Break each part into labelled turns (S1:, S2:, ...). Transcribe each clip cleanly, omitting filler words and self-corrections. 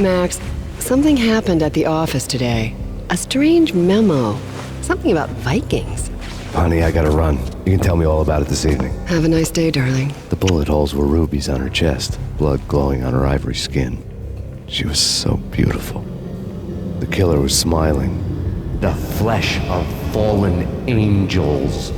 S1: Max, something happened at the office today. A strange memo. Something about Vikings.
S2: Honey, I gotta run. You can tell me all about it this evening.
S1: Have a nice day, darling.
S2: The bullet holes were rubies on her chest, blood glowing on her ivory skin. She was so beautiful. The killer was smiling.
S3: The flesh of fallen angels.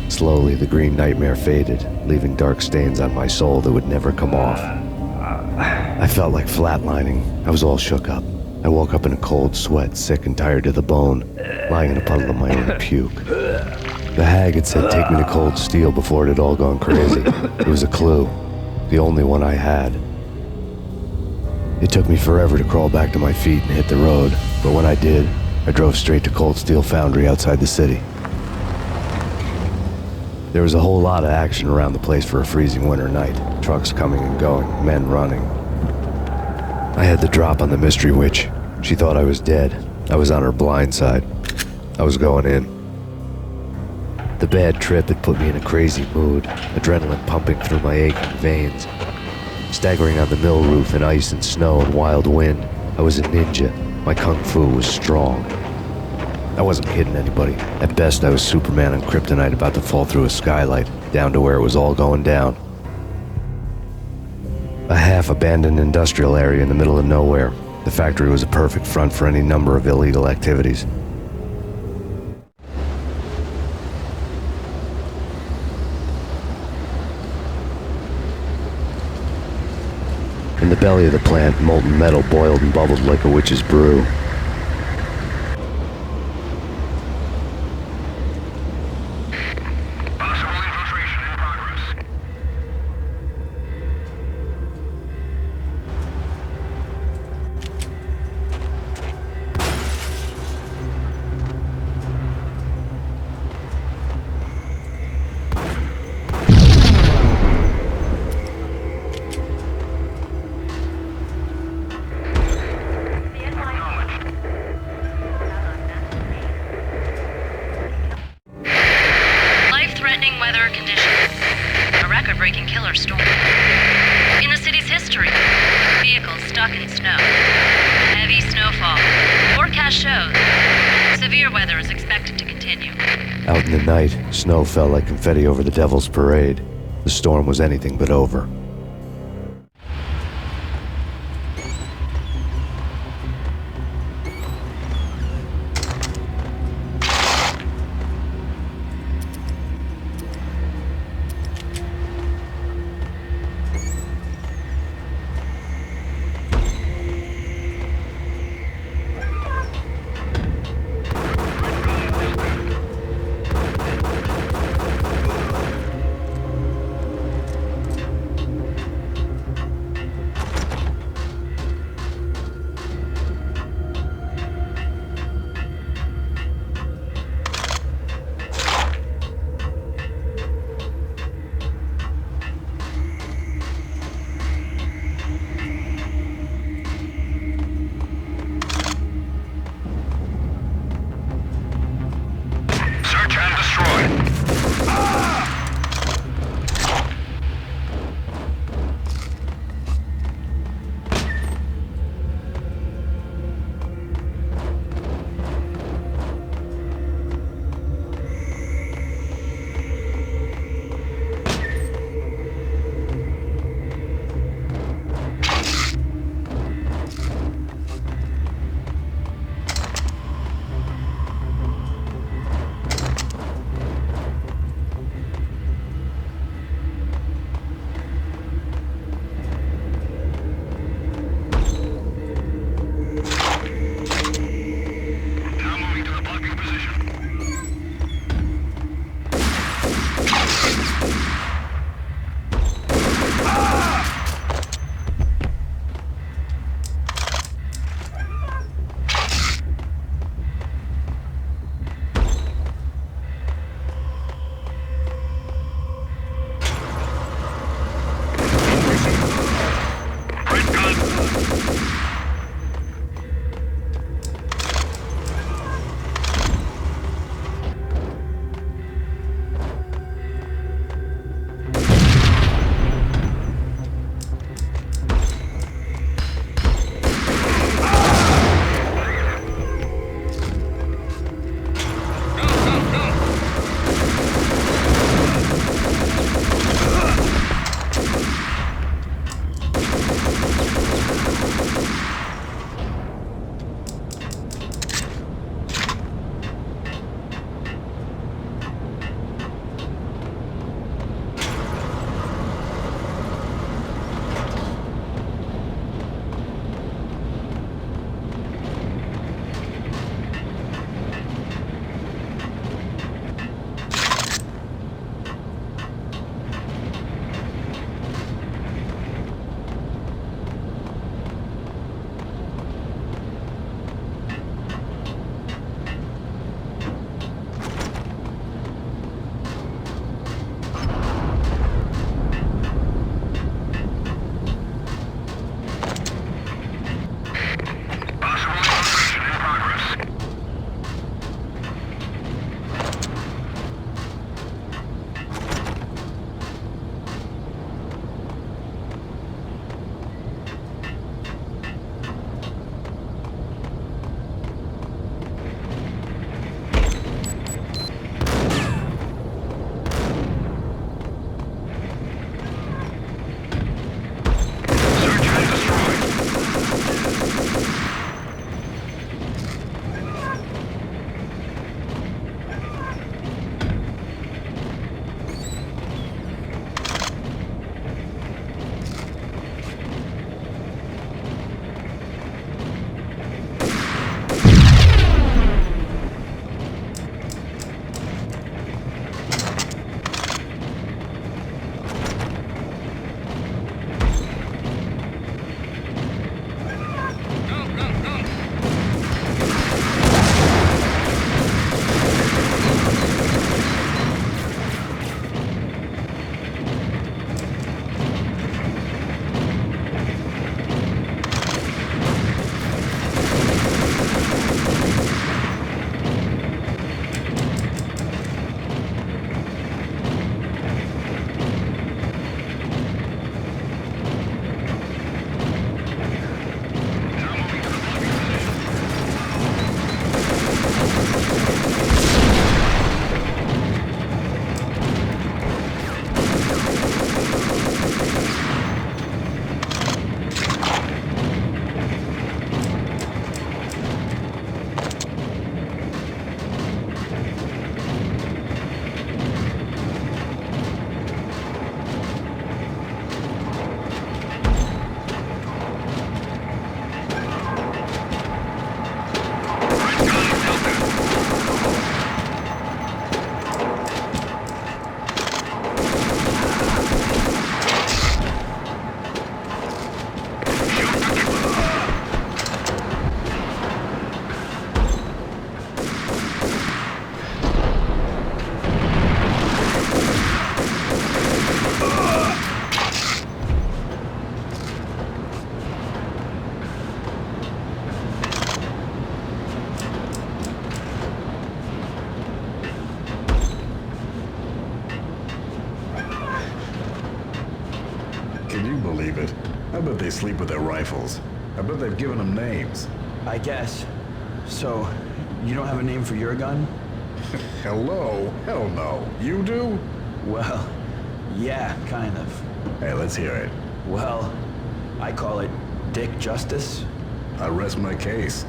S2: Slowly, the green nightmare faded, leaving dark stains on my soul that would never come off. I felt like flatlining. I was all shook up. I woke up in a cold sweat, sick and tired to the bone, lying in a puddle of my own puke. The hag had said take me to cold steel before it had all gone crazy. It was a clue, the only one I had. It took me forever to crawl back to my feet and hit the road, but when I did, I drove straight to Cold Steel Foundry outside the city. There was a whole lot of action around the place for a freezing winter night. Trucks coming and going, men running. I had the drop on the mystery witch. She thought I was dead. I was on her blind side. I was going in. The bad trip had put me in a crazy mood, adrenaline pumping through my aching veins. Staggering on the mill roof in ice and snow and wild wind, I was a ninja. My kung fu was strong. I wasn't kidding anybody. At best, I was Superman on kryptonite about to fall through a skylight, down to where it was all going down. A half-abandoned industrial area in the middle of nowhere. The factory was a perfect front for any number of illegal activities. In the belly of the plant, molten metal boiled and bubbled like a witch's brew. Out in the night, snow fell like confetti over the Devil's Parade. The storm was anything but over.
S4: bet they sleep with their rifles. I bet they've given them names.
S5: I guess. So, you don't have a name for your gun?
S4: Hello? Hell no. You do?
S5: Well, yeah, kind of.
S4: Hey, let's hear it.
S5: Well, I call it Dick Justice.
S4: I rest my case.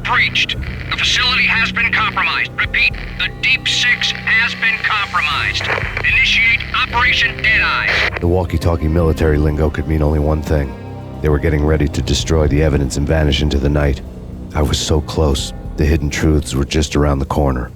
S6: Breached. The facility has been compromised. Repeat, the Deep Six has been compromised. Initiate Operation Deadeye.
S2: The walkie-talkie military lingo could mean only one thing. They were getting ready to destroy the evidence and vanish into the night. I was so close. The hidden truths were just around the corner.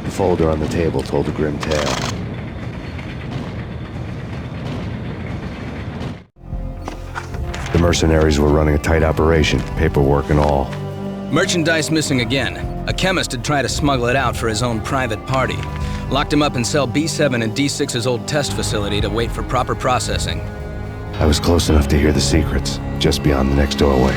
S2: The folder on the table told a grim tale. The mercenaries were running a tight operation, paperwork and all.
S7: Merchandise missing again. A chemist had tried to smuggle it out for his own private party. Locked him up in cell B7 in D6's old test facility to wait for proper processing.
S2: I was close enough to hear the secrets, just beyond the next doorway.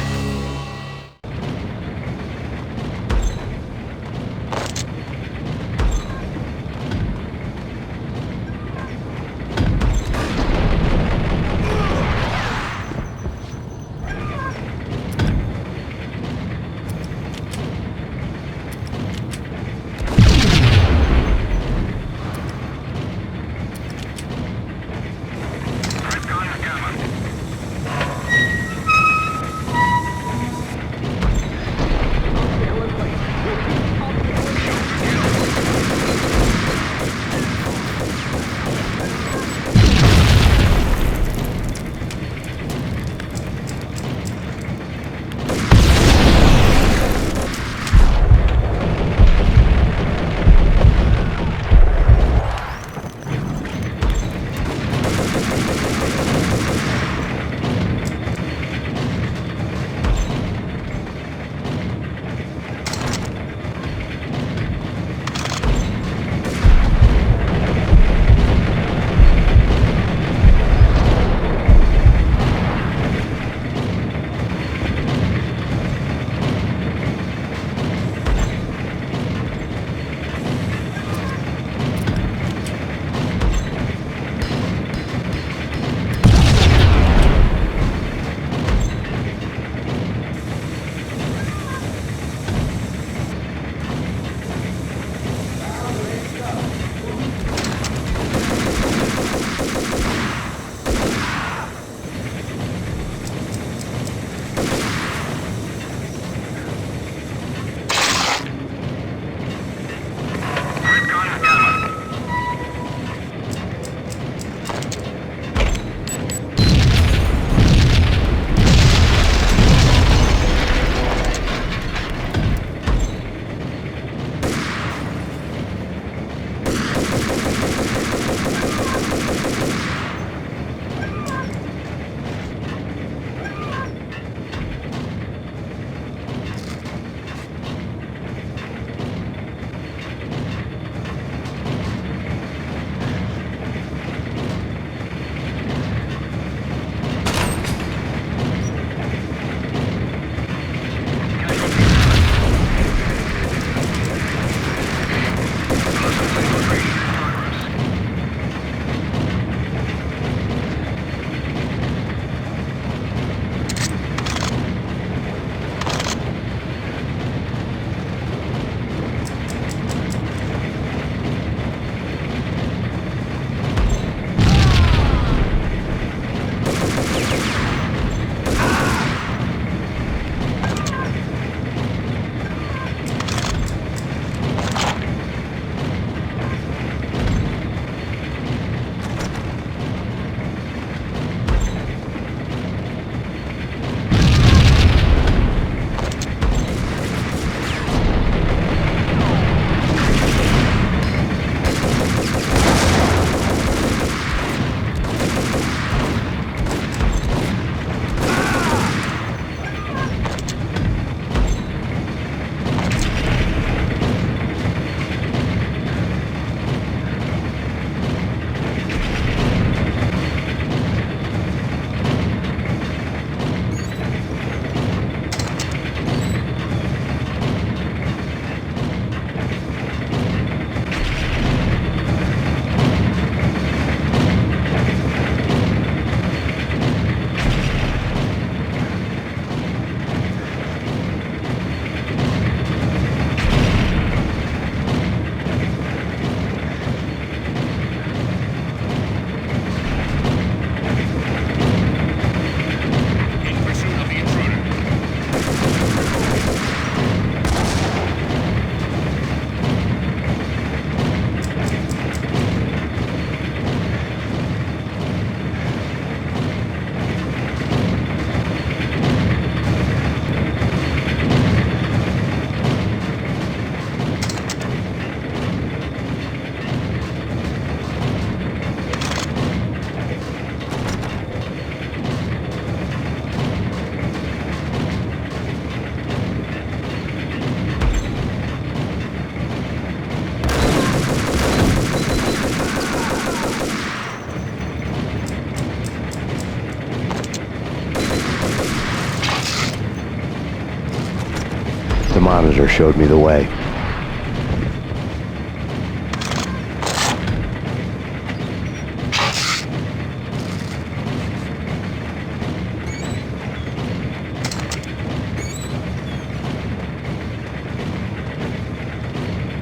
S2: showed me the way.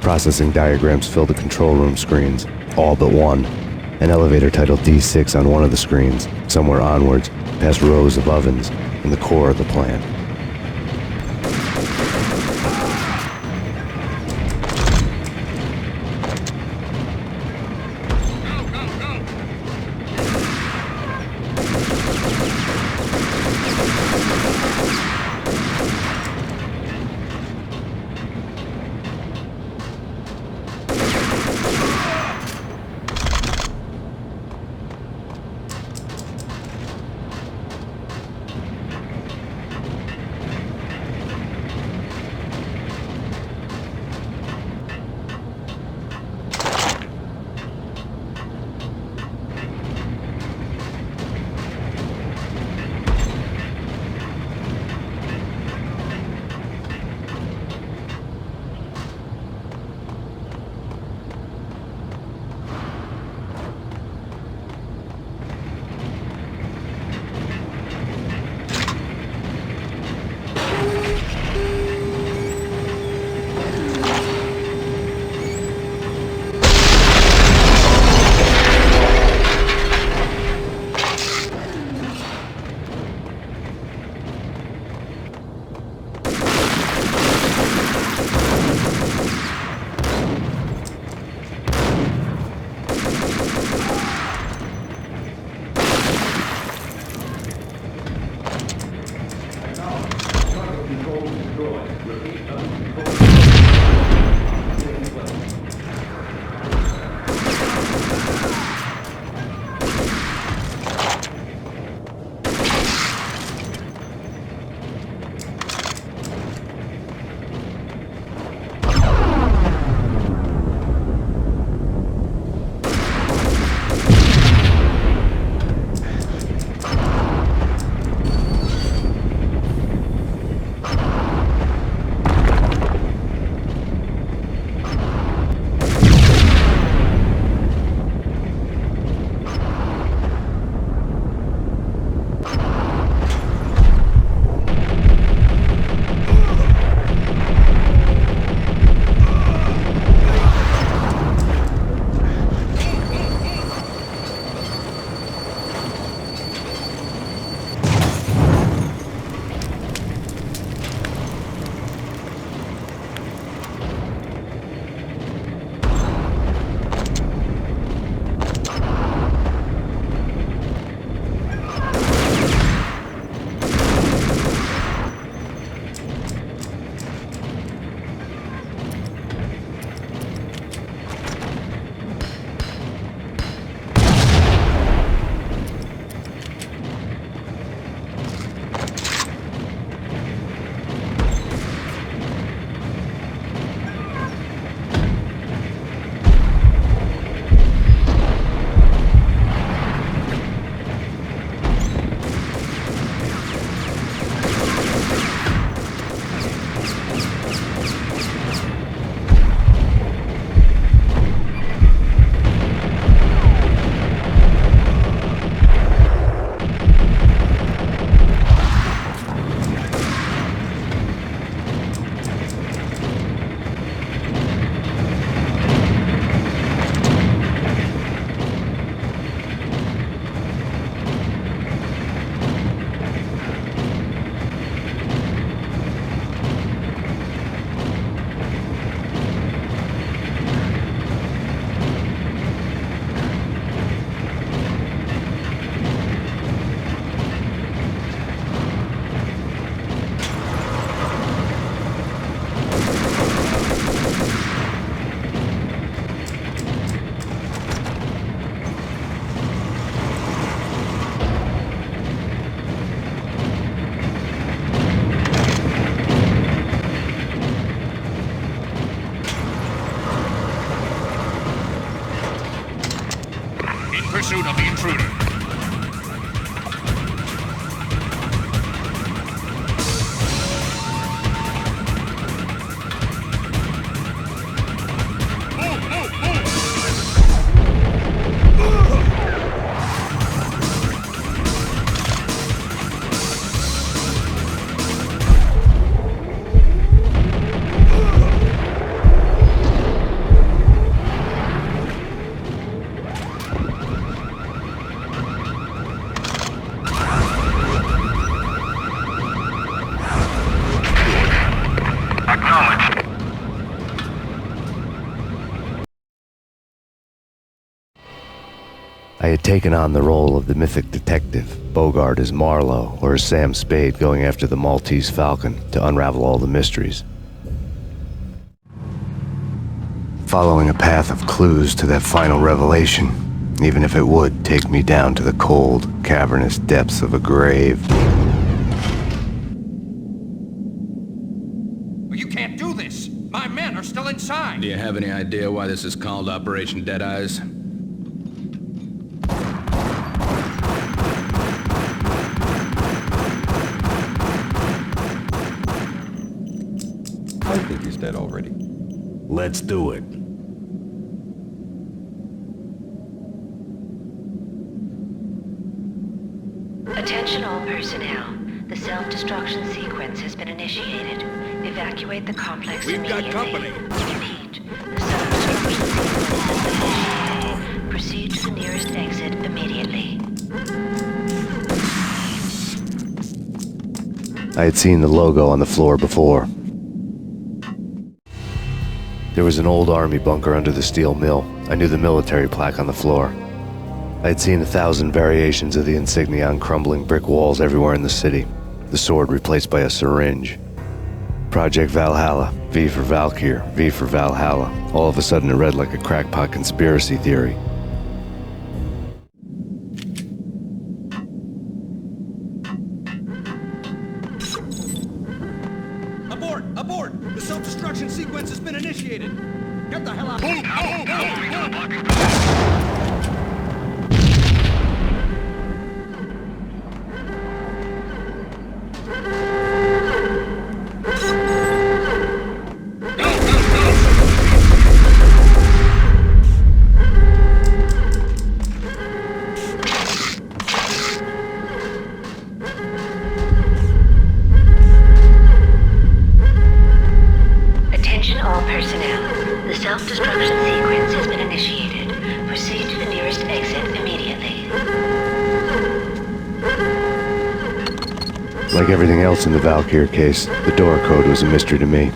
S2: Processing diagrams filled the control room screens, all but one. An elevator titled D6 on one of the screens, somewhere onwards, past rows of ovens, in the core of the plant.
S6: pursuit of the intruder.
S2: I had taken on the role of the mythic detective, Bogart as Marlowe or as Sam Spade going after the Maltese Falcon to unravel all the mysteries. Following a path of clues to that final revelation, even if it would take me down to the cold, cavernous depths of a grave.
S6: You can't do this! My men are still inside!
S7: Do you have any idea why this is called Operation Dead Eyes?
S4: I think he's dead already. Let's do it.
S8: Attention all personnel. The self-destruction sequence has been initiated. Evacuate the complex immediately.
S6: We've got company.
S8: Repeat. The self-destruction sequence has been initiated. Proceed to the nearest exit immediately.
S2: I had seen the logo on the floor before. There was an old army bunker under the steel mill. I knew the military plaque on the floor. I had seen 1,000 variations of the insignia on crumbling brick walls everywhere in the city. The sword replaced by a syringe. Project Valhalla, V for Valkyr, V for Valhalla. All of a sudden it read like a crackpot conspiracy theory.
S6: Abort! Abort! The self-destruction sequence has been initiated! Get the hell out! Move! Moving to the blocking position!
S8: Attention all personnel. The self-destruction sequence has been initiated. Proceed to the nearest exit immediately.
S2: Like everything else in the Valkyr case, the door code was a mystery to me.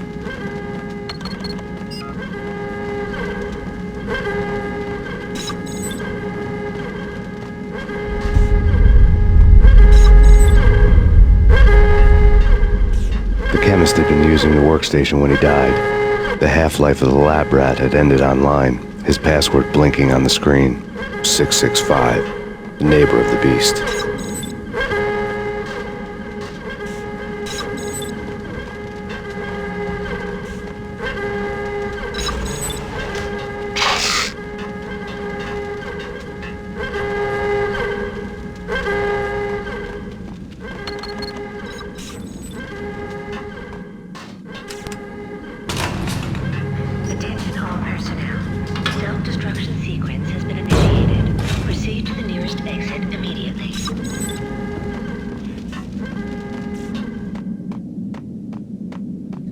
S2: The chemist had been using the workstation when he died. The half-life of the lab rat had ended online, his password blinking on the screen. 665, the neighbor of the beast.
S8: Attention all personnel. The self-destruction sequence has been initiated. Proceed to the nearest exit immediately.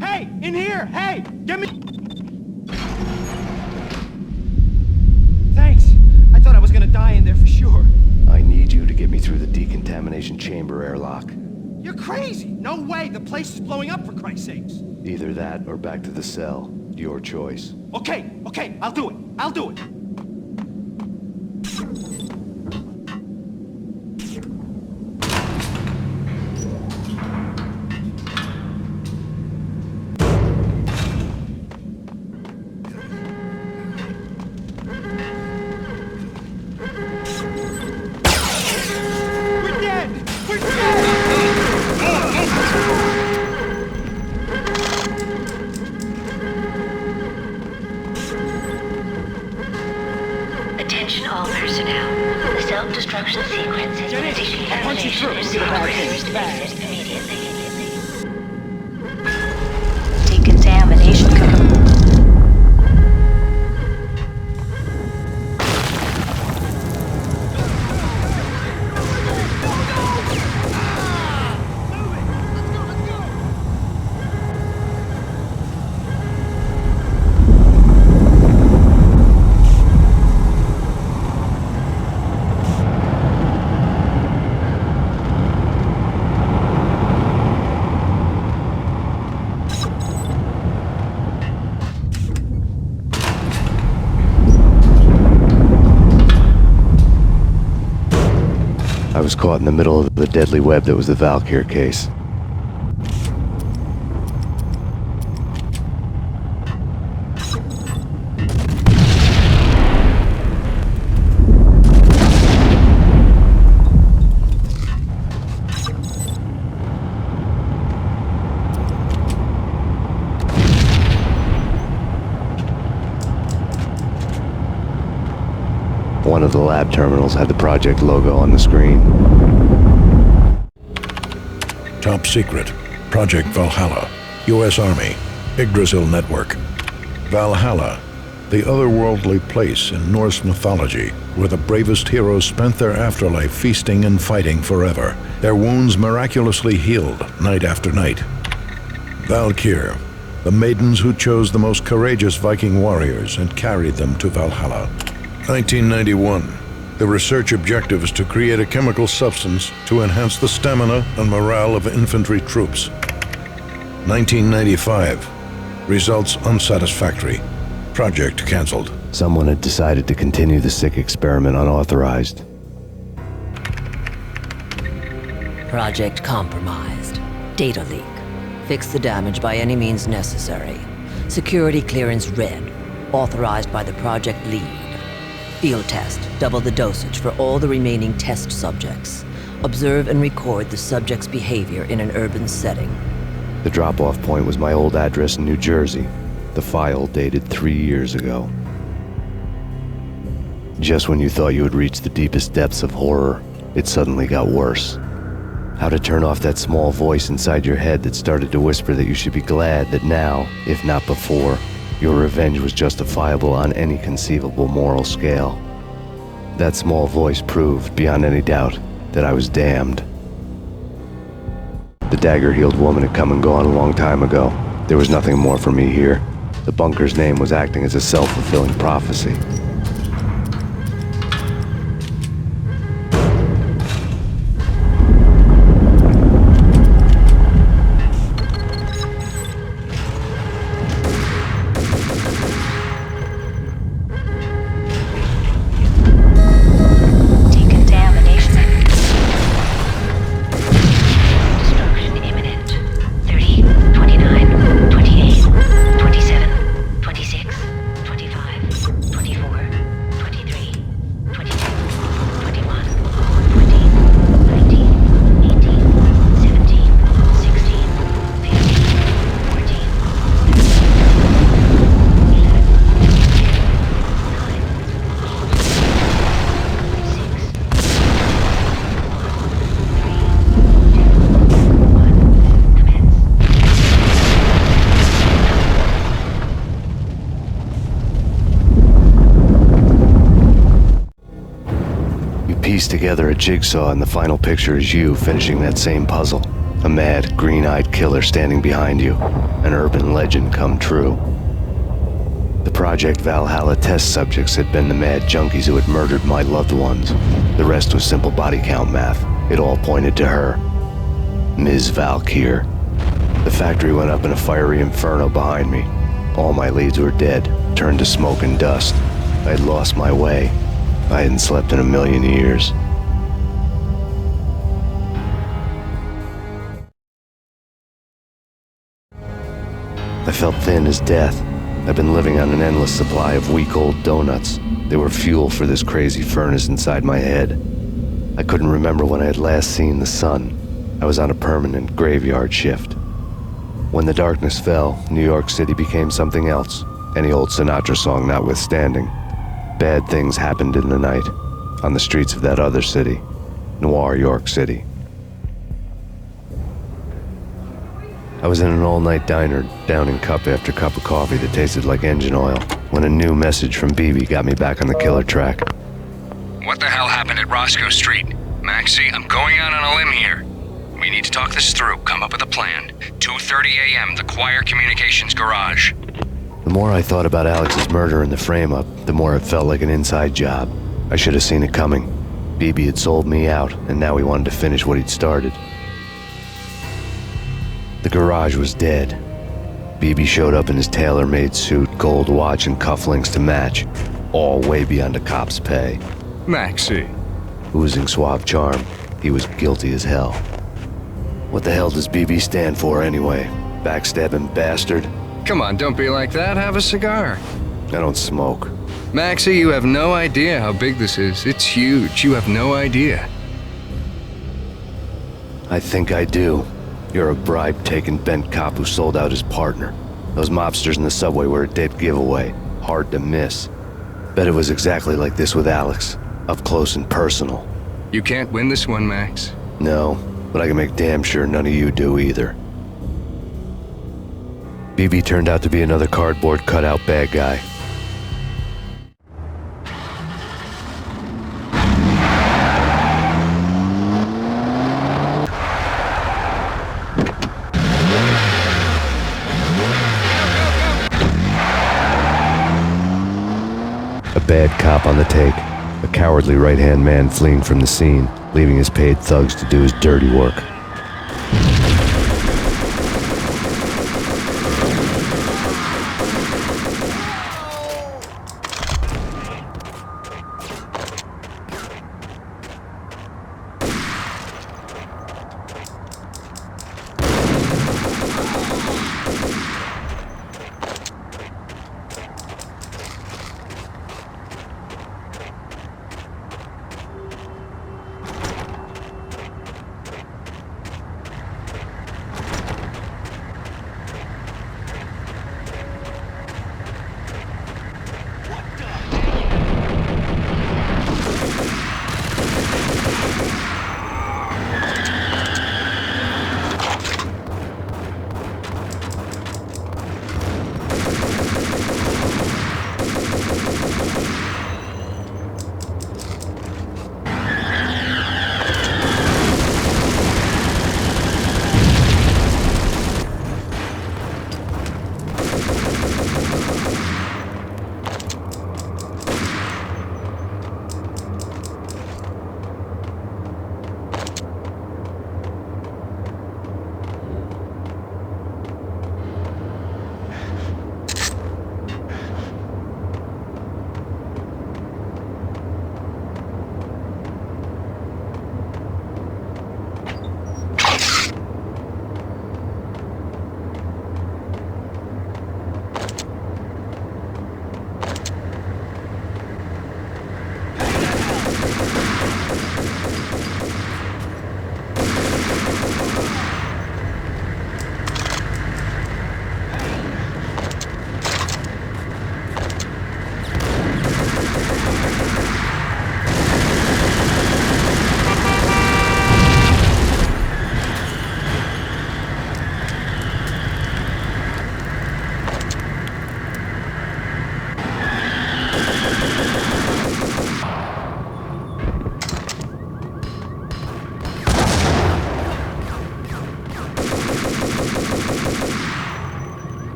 S6: Hey! In here! Hey! Get me... Thanks! I thought I was gonna die in there for sure.
S2: I need you to get me through the decontamination chamber airlock.
S6: You're crazy! No way! The place is blowing up, for Christ's sakes!
S2: Either that or back to the cell. Your choice.
S6: Okay, I'll do it. I'll do it. We're dead! We're dead!
S8: Attention all personnel. The self-destruction sequence has been initiated.
S6: I'll punch you through.
S8: Proceed
S6: Get
S8: to
S6: a bad
S8: the
S6: thing.
S8: nearest
S6: Bad.
S8: exit immediately.
S9: Decontamination.
S2: was caught in the middle of the deadly web that was the Valkyr case. One of the lab terminals had the project logo on the screen.
S10: Top secret. Project Valhalla. U.S. Army. Yggdrasil Network. Valhalla, the otherworldly place in Norse mythology where the bravest heroes spent their afterlife feasting and fighting forever, their wounds miraculously healed night after night. Valkyr, the maidens who chose the most courageous Viking warriors and carried them to Valhalla. 1991. The research objective is to create a chemical substance to enhance the stamina and morale of infantry troops. 1995. Results unsatisfactory. Project cancelled.
S2: Someone had decided to continue the sick experiment unauthorized.
S11: Project compromised. Data leak. Fix the damage by any means necessary. Security clearance red. Authorized by the project lead. Field test. Double the dosage for all the remaining test subjects. Observe and record the subject's behavior in an urban setting.
S2: The drop-off point was my old address in New Jersey. The file dated 3 years ago. Just when you thought you had reached the deepest depths of horror, it suddenly got worse. How to turn off that small voice inside your head that started to whisper that you should be glad that now, if not before, your revenge was justifiable on any conceivable moral scale. That small voice proved, beyond any doubt, that I was damned. The dagger-heeled woman had come and gone a long time ago. There was nothing more for me here. The bunker's name was acting as a self-fulfilling prophecy. Piece together a jigsaw, and the final picture is you finishing that same puzzle. A mad, green-eyed killer standing behind you. An urban legend come true. The Project Valhalla test subjects had been the mad junkies who had murdered my loved ones. The rest was simple body count math. It all pointed to her. Ms. Valkyr. The factory went up in a fiery inferno behind me. All my leads were dead, turned to smoke and dust. I had lost my way. I hadn't slept in a million years. I felt thin as death. I've been living on an endless supply of week-old donuts. They were fuel for this crazy furnace inside my head. I couldn't remember when I had last seen the sun. I was on a permanent graveyard shift. When the darkness fell, New York City became something else, any old Sinatra song notwithstanding. Bad things happened in the night, on the streets of that other city, Noir York City. I was in an all-night diner, downing cup after cup of coffee that tasted like engine oil, when a new message from BiBi got me back on the killer track.
S6: What the hell happened at Roscoe Street? Maxie, I'm going out on a limb here. We need to talk this through, come up with a plan. 2:30 a.m., the Choir Communications Garage.
S2: The more I thought about Alex's murder and the frame-up, the more it felt like an inside job. I should have seen it coming. BiBi had sold me out, and now he wanted to finish what he'd started. The garage was dead. BiBi showed up in his tailor-made suit, gold watch, and cufflinks to match, all way beyond a cop's pay.
S3: Maxie.
S2: Oozing suave charm, He was guilty as hell. What the hell does БиБи stand for anyway? Backstabbing bastard?
S6: Come on, don't be like that. Have a cigar.
S2: I don't smoke.
S6: Maxie, you have no idea how big this is. It's huge. You have no idea.
S2: I think I do. You're a bribe-taking bent cop who sold out his partner. Those mobsters in the subway were a dead giveaway. Hard to miss. Bet it was exactly like this with Alex. Up close and personal.
S6: You can't win this one, Max.
S2: No, but I can make damn sure none of you do either. BiBi turned out to be another cardboard cutout bad guy. A bad cop on the take, a cowardly right-hand man fleeing from the scene, leaving his paid thugs to do his dirty work.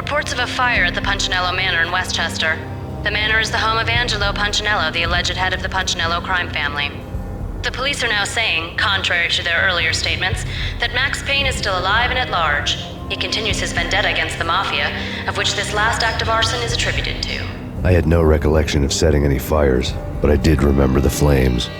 S12: Reports of a fire at the Punchinello Manor in Westchester. The manor is the home of Angelo Punchinello, the alleged head of the Punchinello crime family. The police are now saying, contrary to their earlier statements, that Max Payne is still alive and at large. He continues his vendetta against the Mafia, of which this last act of arson is attributed to.
S2: I had no recollection of setting any fires, but I did remember the flames.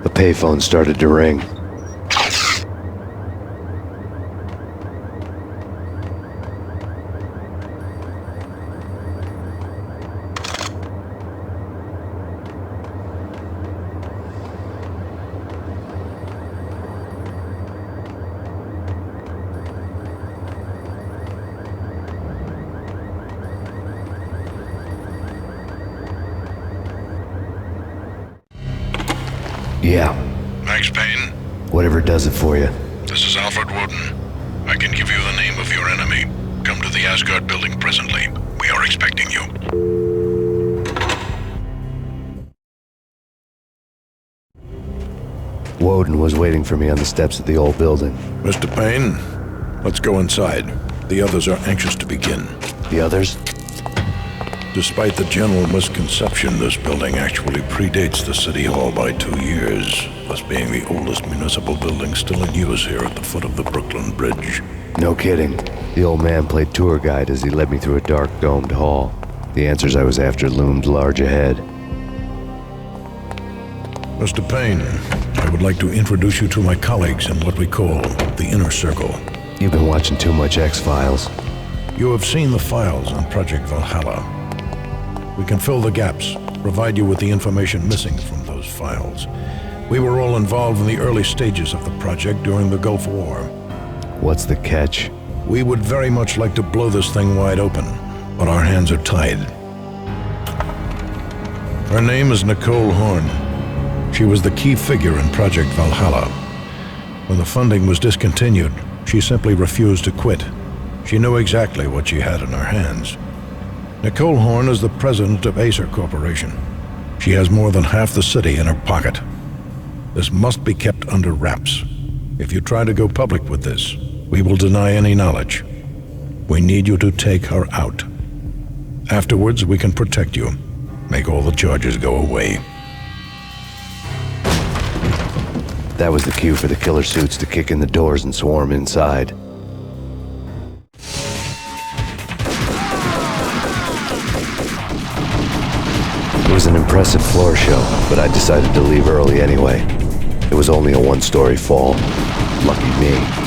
S2: The payphone started to ring. Yeah.
S10: Max Payne?
S2: Whatever does it for you.
S10: This is Alfred Woden. I can give you the name of your enemy. Come to the Asgard building presently. We are expecting you.
S2: Woden was waiting for me on the steps of the old building.
S10: Mr. Payne, let's go inside. The others are anxious to begin.
S2: The others?
S10: Despite the general misconception, this building actually predates the City Hall by 2 years, thus being the oldest municipal building still in use here at the foot of the Brooklyn Bridge.
S2: No kidding. The old man played tour guide as he led me through a dark domed hall. The answers I was after loomed large ahead.
S10: Mr. Payne, I would like to introduce you to my colleagues in what we call the Inner Circle.
S2: You've been watching too much X-Files.
S10: You have seen the files on Project Valhalla. We can fill the gaps, provide you with the information missing from those files. We were all involved in the early stages of the project during the Gulf War.
S2: What's the catch?
S10: We would very much like to blow this thing wide open, but our hands are tied. Her name isNicole Horn. She was the key figure in Project Valhalla. When the funding was discontinued, she simply refused to quit. She knew exactly what she had in her hands.Nicole Horn is the president of Acer Corporation. She has more than half the city in her pocket. This must be kept under wraps. If you try to go public with this, we will deny any knowledge. We need you to take her out. Afterwards, we can protect you. Make all the charges go away.
S2: That was the cue for the killer suits to kick in the doors and swarm inside. It was an impressive floor show, but I decided to leave early anyway. It was only a one-story fall. Lucky me.